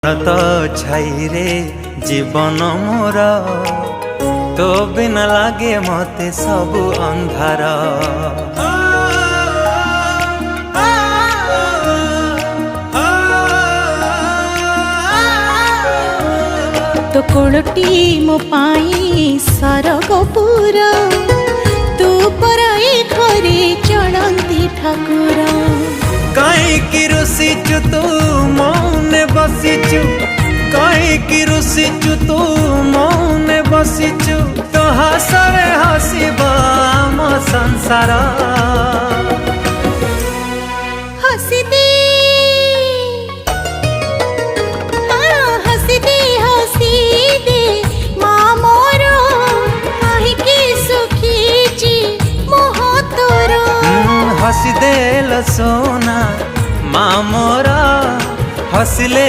तो छाई रे जीवन मोर तो बिना लागे मते सबु अंधार। तो कोलटी मो पाई सरगपुर तू पराई घरे चलती ठाकुर। कहीं रुसीचु तू मौने बसीचु, कहीं रुसीचु तू मौने बसीचु, तो हसरे हसीबा आम संसार। हसी दे हसी दे हसी दे माँ मोर काहीकि सुखीची मोह तोर। हसी दे लो सोना माँ मोरा हसले